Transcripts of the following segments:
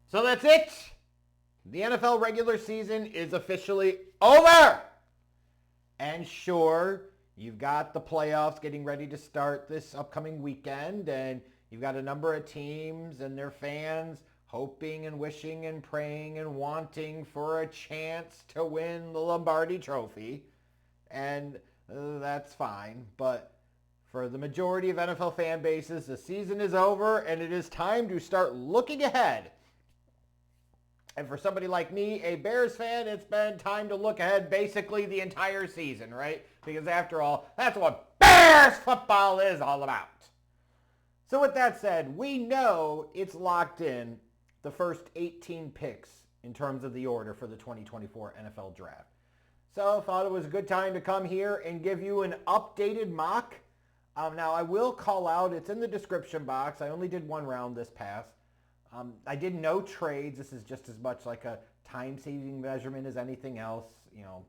So that's it. The NFL regular season is officially over. And sure, you've got the playoffs getting ready to start this upcoming weekend, and you've got a number of teams and their fans hoping and wishing and praying and wanting for a chance to win the Lombardi Trophy. And that's fine. But for the majority of NFL fan bases, the season is over and it is time to start looking ahead. And for somebody like me, a Bears fan, it's been time to look ahead basically the entire season, right? Because after all, that's what Bears football is all about. So with that said, we know it's locked in the first 18 picks in terms of the order for the 2024 NFL Draft. So I thought it was a good time to come here and give you an updated mock. Now, I will call out, it's in the description box. I only did one round this past. I did no trades. This is just as much like a time-saving measurement as anything else. You know,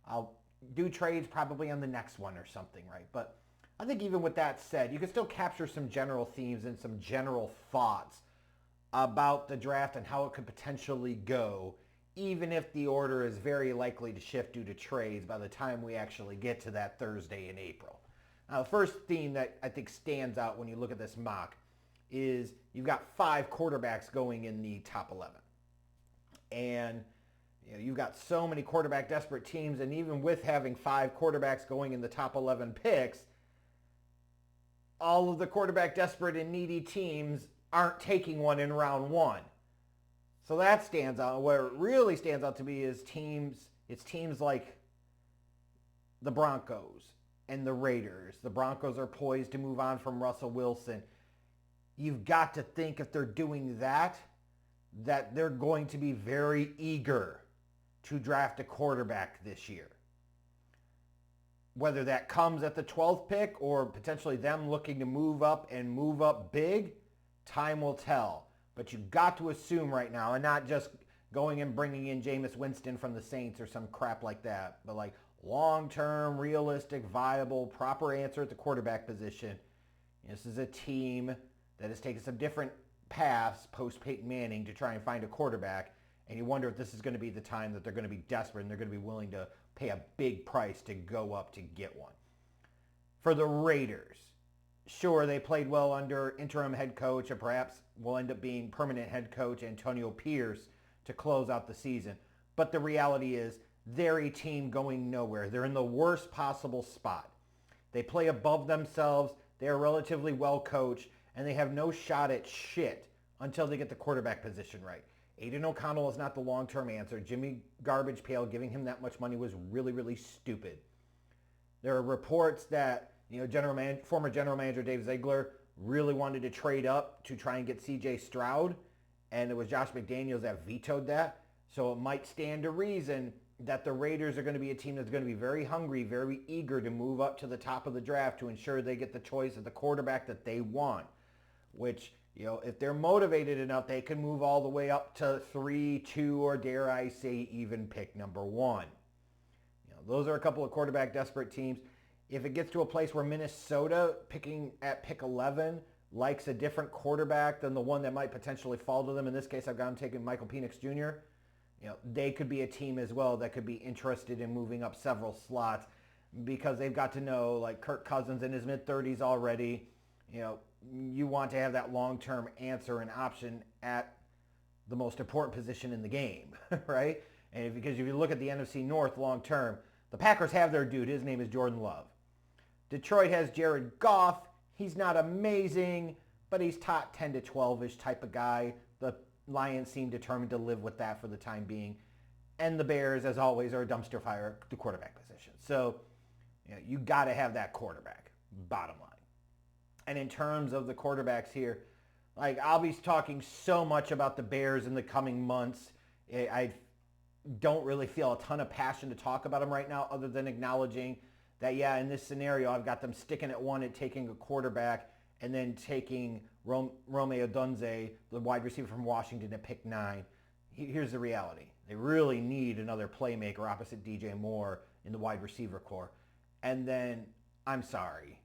I'll do trades probably on the next one or something, right? But I think even with that said, you can still capture some general themes and some general thoughts about the draft and how it could potentially go, even if the order is very likely to shift due to trades by the time we actually get to that Thursday in April. Now, the first theme that I think stands out when you look at this mock is you've got 5 quarterbacks going in the top 11. And you know, you've got so many quarterback desperate teams, and even with having 5 quarterbacks going in the top 11 picks, all of the quarterback desperate and needy teams aren't taking one in round 1. So that stands out. Where it really stands out to me is teams like the Broncos and the Raiders. The Broncos are poised to move on from Russell Wilson. You've got to think if they're doing that they're going to be very eager to draft a quarterback this year. Whether that comes at the 12th pick or potentially them looking to move up and move up big, time will tell. But you've got to assume right now, and not just going and bringing in Jameis Winston from the Saints or some crap like that, but like long-term, realistic, viable, proper answer at the quarterback position. This is a team that has taken some different paths post-Peyton Manning to try and find a quarterback, and you wonder if this is going to be the time that they're going to be desperate and they're going to be willing to pay a big price to go up to get one. For the Raiders, sure, they played well under interim head coach and perhaps will end up being permanent head coach Antonio Pierce to close out the season. But the reality is they're a team going nowhere. They're in the worst possible spot. They play above themselves. They are relatively well coached, and they have no shot at shit until they get the quarterback position right. Aiden O'Connell is not the long-term answer. Jimmy Garbage Pail giving him that much money was really, really stupid. There are reports that former general manager Dave Ziegler really wanted to trade up to try and get C.J. Stroud, and it was Josh McDaniels that vetoed that. So it might stand to reason that the Raiders are going to be a team that's going to be very hungry, very eager to move up to the top of the draft to ensure they get the choice of the quarterback that they want, which, if they're motivated enough, they can move all the way up to 3, 2, or dare I say even pick number 1. Those are a couple of quarterback desperate teams. If it gets to a place where Minnesota, picking at pick 11, likes a different quarterback than the one that might potentially fall to them, in this case I've got them taking Michael Penix Jr., they could be a team as well that could be interested in moving up several slots because they've got to know, like Kirk Cousins in his mid-30s already, you want to have that long-term answer and option at the most important position in the game, right? And because if you look at the NFC North long-term, the Packers have their dude. His name is Jordan Love. Detroit has Jared Goff. He's not amazing, but he's top 10 to 12-ish type of guy. The Lions seem determined to live with that for the time being. And the Bears, as always, are a dumpster fire at the quarterback position. So you got to have that quarterback, bottom line. And in terms of the quarterbacks here, I'll be talking so much about the Bears in the coming months. I don't really feel a ton of passion to talk about them right now other than acknowledging that, in this scenario, I've got them sticking at 1 and taking a quarterback and then taking Rome Odunze, the wide receiver from Washington, at pick 9. Here's the reality. They really need another playmaker opposite DJ Moore in the wide receiver core. And then, I'm sorry,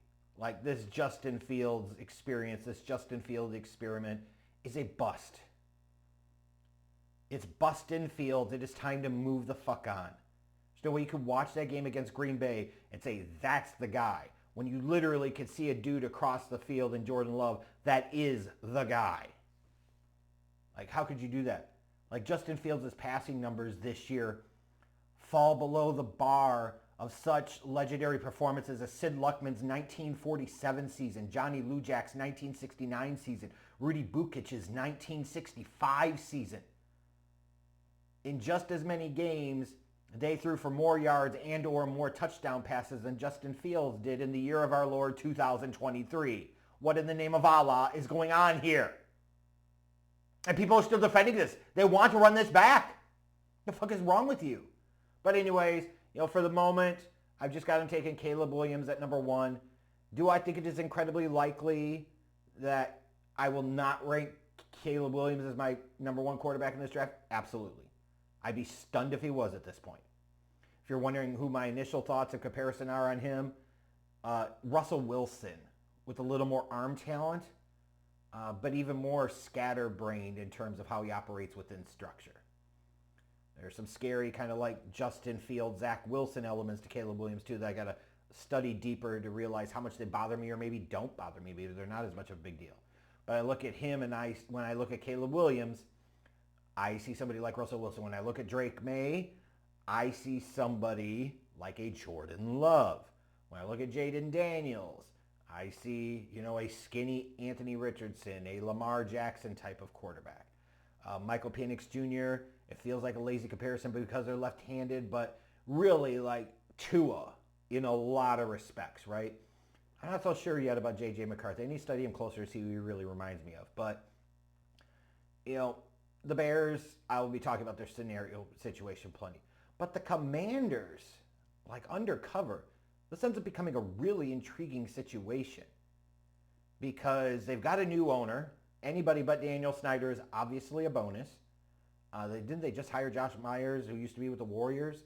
this Justin Fields experience, this Justin Fields experiment is a bust. It's busting Fields. It is time to move the fuck on. There's no way you could watch that game against Green Bay and say, that's the guy. When you literally could see a dude across the field in Jordan Love, that is the guy. Like, how could you do that? Like, Justin Fields' passing numbers this year fall below the bar of such legendary performances as Sid Luckman's 1947 season, Johnny Lujak's 1969 season, Rudy Bukic's 1965 season. In just as many games, they threw for more yards and or more touchdown passes than Justin Fields did in the year of our Lord 2023. What in the name of Allah is going on here? And people are still defending this. They want to run this back. The fuck is wrong with you? But anyways, for the moment, I've just got him taking Caleb Williams at number 1. Do I think it is incredibly likely that I will not rank Caleb Williams as my number 1 quarterback in this draft? Absolutely. I'd be stunned if he was at this point. If you're wondering who my initial thoughts of comparison are on him, Russell Wilson with a little more arm talent, but even more scatterbrained in terms of how he operates within structure. There's some scary kind of like Justin Fields, Zach Wilson elements to Caleb Williams too that I got to study deeper to realize how much they bother me or maybe don't bother me. Maybe they're not as much of a big deal. But I look at him and when I look at Caleb Williams, I see somebody like Russell Wilson. When I look at Drake Maye, I see somebody like a Jordan Love. When I look at Jayden Daniels, I see, a skinny Anthony Richardson, a Lamar Jackson type of quarterback. Michael Penix Jr., it feels like a lazy comparison because they're left-handed, but really like Tua in a lot of respects, right? I'm not so sure yet about J.J. McCarthy. I need to study him closer to see who he really reminds me of. But, the Bears, I will be talking about their scenario situation plenty. But the Commanders, like undercover, this ends up becoming a really intriguing situation because they've got a new owner. Anybody but Daniel Snyder is obviously a bonus. Didn't they just hire Josh Myers, who used to be with the Warriors?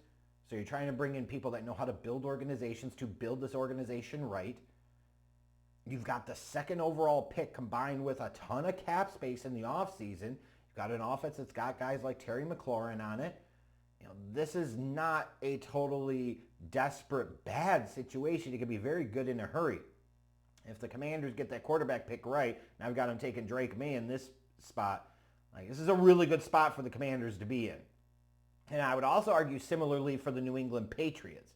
So you're trying to bring in people that know how to build organizations to build this organization right. You've got the 2nd overall pick combined with a ton of cap space in the offseason. You've got an offense that's got guys like Terry McLaurin on it. This is not a totally desperate, bad situation. It can be very good in a hurry. If the Commanders get that quarterback pick right, and I've got them taking Drake Maye in this spot, this is a really good spot for the Commanders to be in. And I would also argue similarly for the New England Patriots.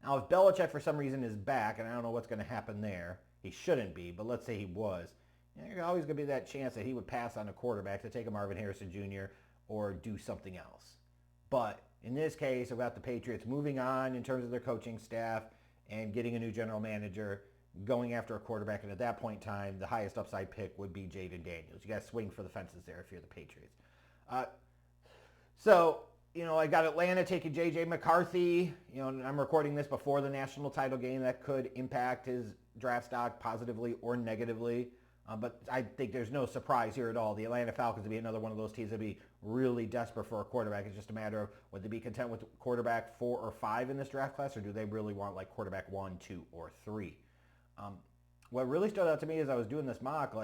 Now, if Belichick for some reason is back, and I don't know what's going to happen there, he shouldn't be, but let's say he was, there's always going to be that chance that he would pass on a quarterback to take a Marvin Harrison Jr. or do something else. But in this case, I've got the Patriots moving on in terms of their coaching staff and getting a new general manager, going after a quarterback, and at that point in time, the highest upside pick would be Jayden Daniels. You got to swing for the fences there if you're the Patriots. I got Atlanta taking J.J. McCarthy. I'm recording this before the national title game. That could impact his draft stock positively or negatively. But I think there's no surprise here at all. The Atlanta Falcons would be another one of those teams that would be really desperate for a quarterback. It's just a matter of would they be content with quarterback 4 or 5 in this draft class, or do they really want like quarterback 1, 2, or 3? What really stood out to me as I was doing this mock,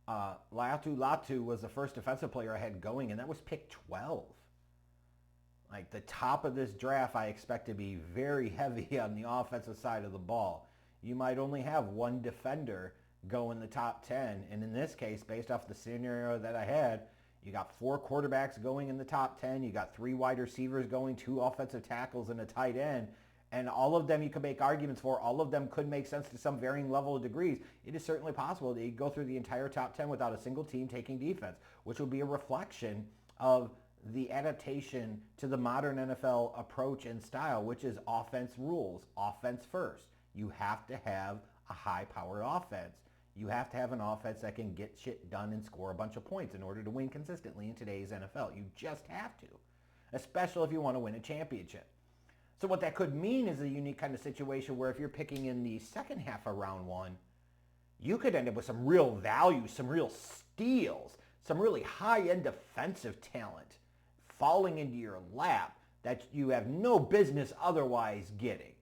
Latu was the first defensive player I had going, and that was pick 12. Like the top of this draft, I expect to be very heavy on the offensive side of the ball. You might only have one defender go in the top 10, and in this case, based off the scenario that I had, you got 4 quarterbacks going in the top 10, you got 3 wide receivers going, 2 offensive tackles, and a tight end. And all of them you could make arguments for. All of them could make sense to some varying level of degrees. It is certainly possible that you go through the entire top 10 without a single team taking defense, which will be a reflection of the adaptation to the modern NFL approach and style, which is offense rules, offense first. You have to have a high-powered offense. You have to have an offense that can get shit done and score a bunch of points in order to win consistently in today's NFL. You just have to, especially if you want to win a championship. So what that could mean is a unique kind of situation where if you're picking in the second half of round 1, you could end up with some real value, some real steals, some really high-end defensive talent falling into your lap that you have no business otherwise getting.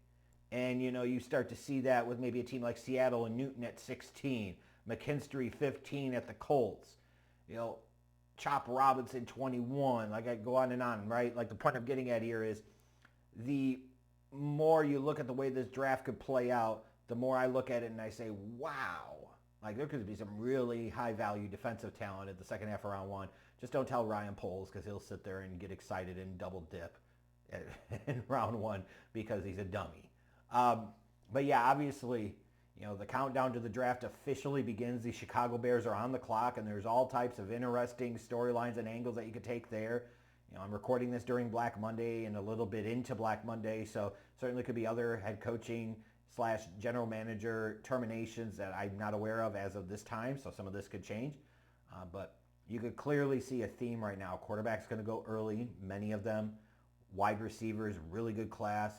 And, you start to see that with maybe a team like Seattle and Newton at 16, McKinstry 15 at the Colts. Chop Robinson 21. Like I go on and on, right? Like the point I'm getting at here is the more you look at the way this draft could play out, the more I look at it and I say, wow. Like there could be some really high value defensive talent at the second half of round one. Just don't tell Ryan Poles because he'll sit there and get excited and double dip in round one because he's a dummy. But yeah, obviously, you know, the countdown to the draft officially begins. The Chicago Bears are on the clock, and there's all types of interesting storylines and angles that you could take there. You know, I'm recording this during Black Monday and a little bit into Black Monday, so certainly could be other head coaching / general manager terminations that I'm not aware of as of this time, so some of this could change. But you could clearly see a theme right now. Quarterback's going to go early, many of them. Wide receivers, really good class.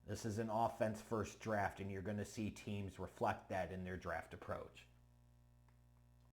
This is an offense-first draft, and you're going to see teams reflect that in their draft approach.